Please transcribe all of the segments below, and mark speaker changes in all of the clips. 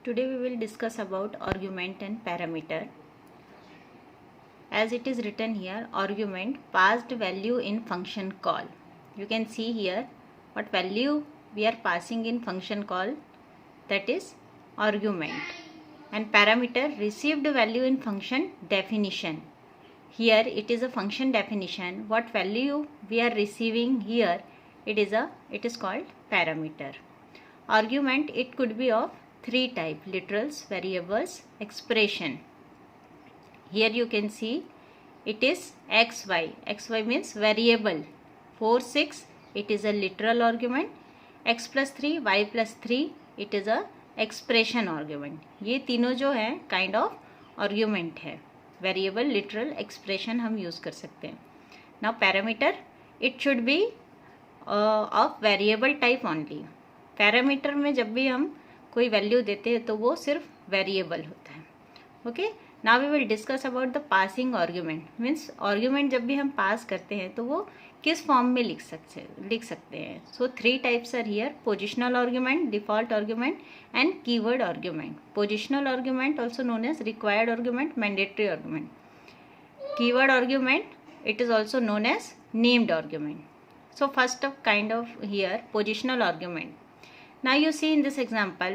Speaker 1: Today we will discuss about argument and parameter. As it is written here, argument passed value in function call. You can see here what value we are passing in function call, that is argument, and parameter received value in function definition. Here it is a function definition. What value we are receiving here, it is called parameter. Argument, it could be of three types: literals, variables, expression. Here you can see it is xy. Xy means variable. 4, 6, it is a literal argument. x plus 3, y plus 3, it is a expression argument. ये तीनों जो है kind of argument है. Variable, literal, expression हम use कर सकते हैं. Now parameter, it should be of variable type only. Parameter में जब भी हम कोई वैल्यू देते हैं तो वो सिर्फ वेरिएबल होता है. Okay, now we will discuss about the passing argument. Means argument जब भी हम पास करते हैं तो वो किस फॉर्म में लिख सकते हैं. So three types are here: positional argument, default argument and keyword argument. Positional argument also known as required argument, mandatory argument. Keyword argument, it is also known as named argument. So first of kind of here positional argument. Now you see in this example,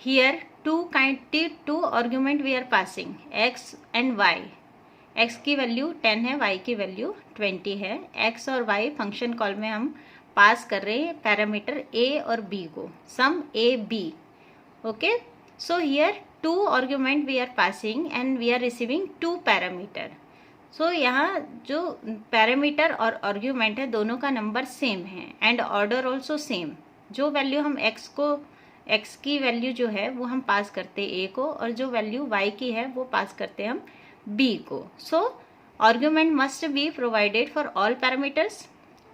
Speaker 1: here two argument we are passing, x and y. x की value 10 है, y की value 20 है. x और y function call में हम पास कर रहे हैं पैरामीटर a और b को, सम a b. Okay, so here two argument we are passing and we are receiving two parameter. सो यहाँ जो पैरामीटर और आर्ग्यूमेंट है दोनों का नंबर सेम है एंड ऑर्डर ऑल्सो सेम. जो वैल्यू हम x की वैल्यू जो है वो हम पास करते हैं a को, और जो वैल्यू y की है वो पास करते हैं हम b को. So argument must be provided for all parameters.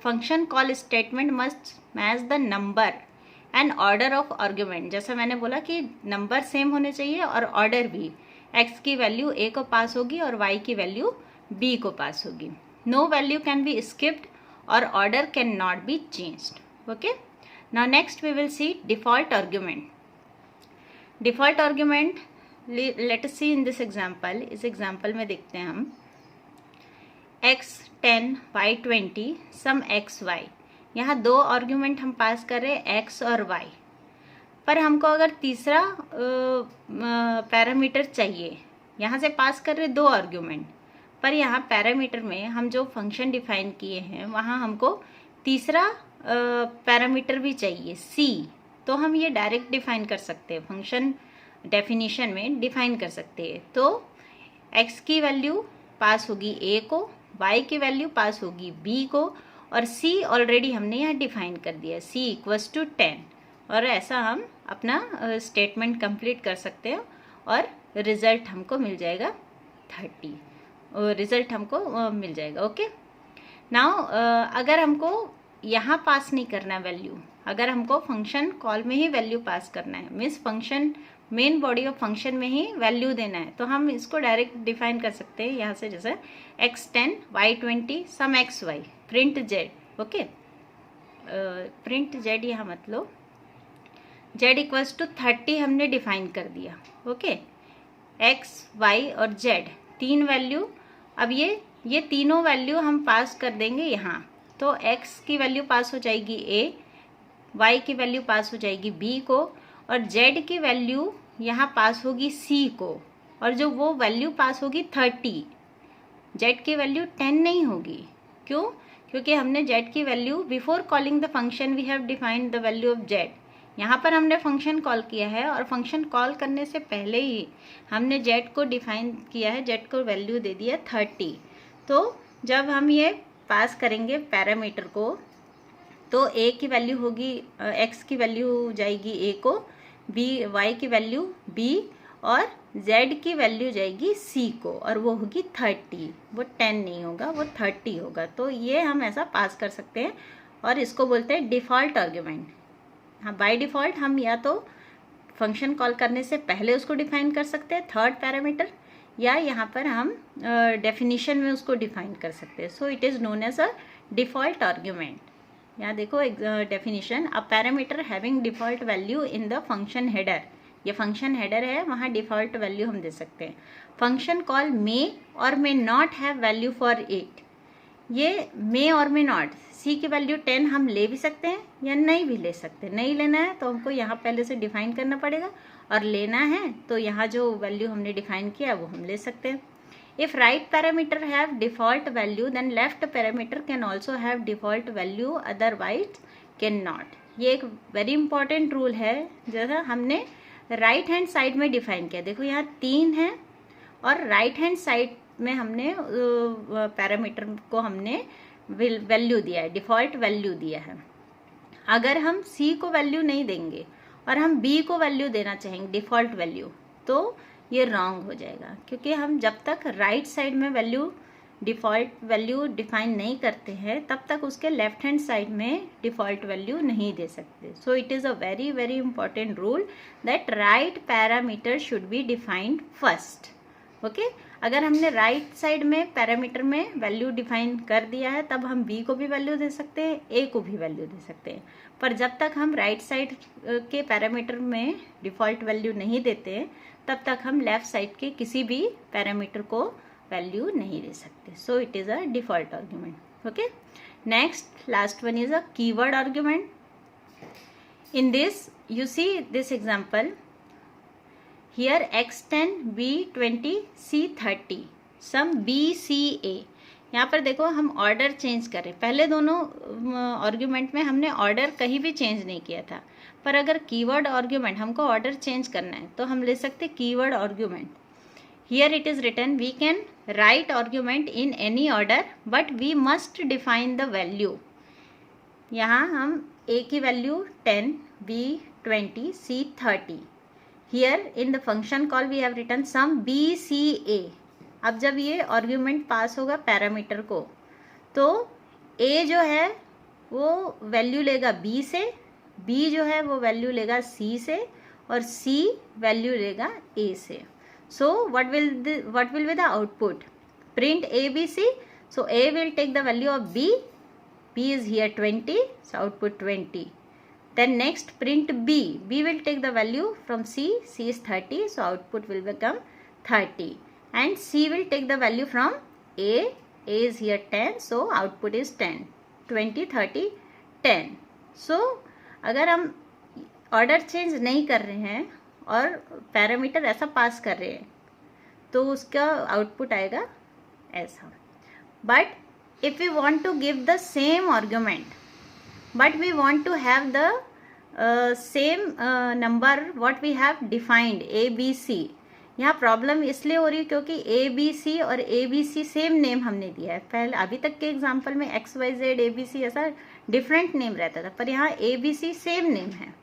Speaker 1: Function call statement must match the number and order of argument. जैसा मैंने बोला कि नंबर सेम होने चाहिए और ऑर्डर भी. x की वैल्यू a को पास होगी और y की वैल्यू b को पास होगी. No value can be skipped और order can not be changed. Okay, now next we will see default argument. Default argument, let us see in this example. इस example में देखते हैं हम x 10, y 20, सम x y. यहाँ दो argument हम पास कर रहे हैं x और y, पर हमको अगर तीसरा पैरामीटर चाहिए. यहाँ से पास कर रहे दो आर्ग्यूमेंट, पर यहाँ पैरामीटर में हम जो फंक्शन डिफाइन किए हैं वहाँ हमको तीसरा पैरामीटर भी चाहिए c. तो हम ये डायरेक्ट डिफाइन कर सकते हैं, फंक्शन डेफिनेशन में डिफाइन कर सकते हैं. तो x की वैल्यू पास होगी a को, y की वैल्यू पास होगी b को, और c ऑलरेडी हमने यहाँ डिफाइन कर दिया, c इक्वल्स टू 10. और ऐसा हम अपना स्टेटमेंट कंप्लीट कर सकते हैं और रिजल्ट हमको मिल जाएगा 30. रिजल्ट हमको मिल जाएगा. ओके, नाउ अगर हमको यहाँ पास नहीं करना है वैल्यू, अगर हमको फंक्शन कॉल में ही वैल्यू पास करना है, means function main body of function में ही वैल्यू देना है, तो हम इसको डायरेक्ट डिफाइन कर सकते हैं यहाँ से. जैसे x 10, y 20, सम x y, print z. Okay, print z यहाँ मतलब z इक्वल्स टू 30 हमने डिफाइन कर दिया. ओके, x y और z तीन वैल्यू. अब ये तीनों वैल्यू हम पास कर देंगे यहाँ. तो x की वैल्यू पास हो जाएगी a, y की वैल्यू पास हो जाएगी b को, और z की वैल्यू यहाँ पास होगी c को, और जो वो वैल्यू पास होगी 30. z की वैल्यू 10 नहीं होगी. क्यों? क्योंकि हमने z की value before calling the function we have defined the value of z. यहाँ पर हमने फंक्शन कॉल किया है और फंक्शन कॉल करने से पहले ही हमने z को डिफाइन किया है, z को वैल्यू दे दिया 30. तो जब हम ये पास करेंगे पैरामीटर को, तो a की वैल्यू होगी, x की वैल्यू जाएगी a को, y की वैल्यू b, और z की वैल्यू जाएगी c को, और वो होगी 30. वो 10 नहीं होगा, वो 30 होगा. तो ये हम ऐसा पास कर सकते हैं और इसको बोलते हैं डिफ़ॉल्ट आर्ग्यूमेंट. हाँ, बाय डिफ़ॉल्ट हम या तो फंक्शन कॉल करने से पहले उसको डिफाइन कर सकते हैं थर्ड पैरामीटर, या यहाँ पर हम डेफिनेशन में उसको डिफाइन कर सकते हैं. So it is known as a default argument. यहाँ देखो definition, a parameter having default value in the function header ये फंक्शन हेडर है, वहाँ डिफ़ॉल्ट वैल्यू हम दे सकते हैं। फंक्शन कॉल मे और may not have value for it. ये मे और मे नॉट, सी की वैल्यू 10 हम ले भी सकते हैं या नहीं भी ले सकते हैं। नहीं लेना है तो हमको यहाँ पहले से डिफाइन करना पड़ेगा, और लेना है तो यहाँ जो वैल्यू हमने डिफाइन किया वो हम ले सकते हैं। If right parameter have default value then left parameter can also have default value, otherwise can not. ये एक वेरी इंपॉर्टेंट रूल है, जैसा हमने राइट हैंड साइड में डिफाइन किया। देखो यहाँ 3 है और राइट हैंड साइड में हमने पैरामीटर को हमने वैल्यू दिया है, डिफ़ॉल्ट वैल्यू दिया है। अगर हम सी को वैल्यू नहीं देंगे और हम बी को वैल्यू देना चाहेंगे डिफ़ॉल्ट वैल्यू, तो ये रॉन्ग हो जाएगा, क्योंकि हम जब तक राइट साइड में वैल्यू डिफ़ॉल्ट वैल्यू डिफाइन नहीं करते हैं तब तक उसके लेफ्ट हैंड साइड में डिफ़ॉल्ट वैल्यू नहीं दे सकते। सो it is a very very important rule that right parameter should be defined first. Okay, अगर हमने राइट साइड में पैरामीटर में वैल्यू डिफाइन कर दिया है तब हम बी को भी वैल्यू दे सकते हैं, ए को भी वैल्यू दे सकते हैं। पर जब तक हम राइट साइड के पैरामीटर में डिफ़ॉल्ट वैल्यू नहीं देते हैं तब तक हम लेफ्ट साइड के किसी भी पैरामीटर को वैल्यू नहीं दे सकते। सो it is a default argument. Okay, next last one is a keyword argument. In this you see this example here, x10 b20 c30 sum b c a। यहाँ पर देखो हम ऑर्डर चेंज करें, पहले दोनों आर्ग्यूमेंट में हमने ऑर्डर कहीं भी चेंज नहीं किया था, पर अगर कीवर्ड आर्ग्यूमेंट हमको ऑर्डर चेंज करना है तो हम ले सकते keyword argument. Here it is written we can write argument in any order but we must define the value. यहाँ हम a की value 10, b 20, c 30। Here in the function call we have written sum b c a। अब जब ये argument pass होगा parameter को तो a जो है वो वैल्यू लेगा b से, b जो है वो वैल्यू लेगा c से, और c वैल्यू लेगा a से। So what will be the output? Print a b c। So a will take the value of b is here 20, so output 20। Then next print b will take the value from c is 30, so output will become 30, and c will take the value from a is here 10, so output is 10, 20 30 10। so अगर हम order change नहीं कर रहे हैं और parameter ऐसा पास कर रहे हैं तो उसका आउटपुट आएगा ऐसा। But if we want to give the same argument but we want to have the same number what we have defined a b c, यहाँ प्रॉब्लम इसलिए हो रही है क्योंकि a b c और a b c same name हमने दिया है। पहले अभी तक के एग्जांपल में x y z a b c ऐसा डिफरेंट नेम रहता था, पर यहाँ a b c same name है,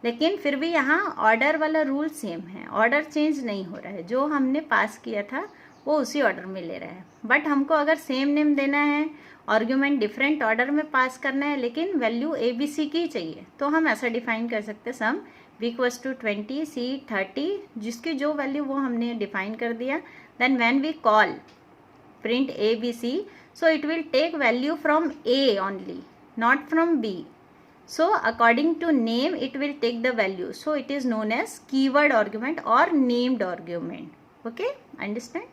Speaker 1: लेकिन फिर भी यहाँ ऑर्डर वाला रूल सेम है, ऑर्डर चेंज नहीं हो रहा है। जो हमने पास किया था वो उसी ऑर्डर में ले रहा है। बट हमको अगर सेम नेम देना है, आर्ग्यूमेंट डिफरेंट ऑर्डर में पास करना है, लेकिन वैल्यू ए बी सी की चाहिए, तो हम ऐसा डिफाइन कर सकते हैं सम b इक्वल्स टू 20 c 30, जिसकी जो वैल्यू वो हमने डिफाइन कर दिया। Then when we call print A B C, so it will take value from a only, not from b। so according to name it will take the value, so it is known as keyword argument or named argument। okay, understand?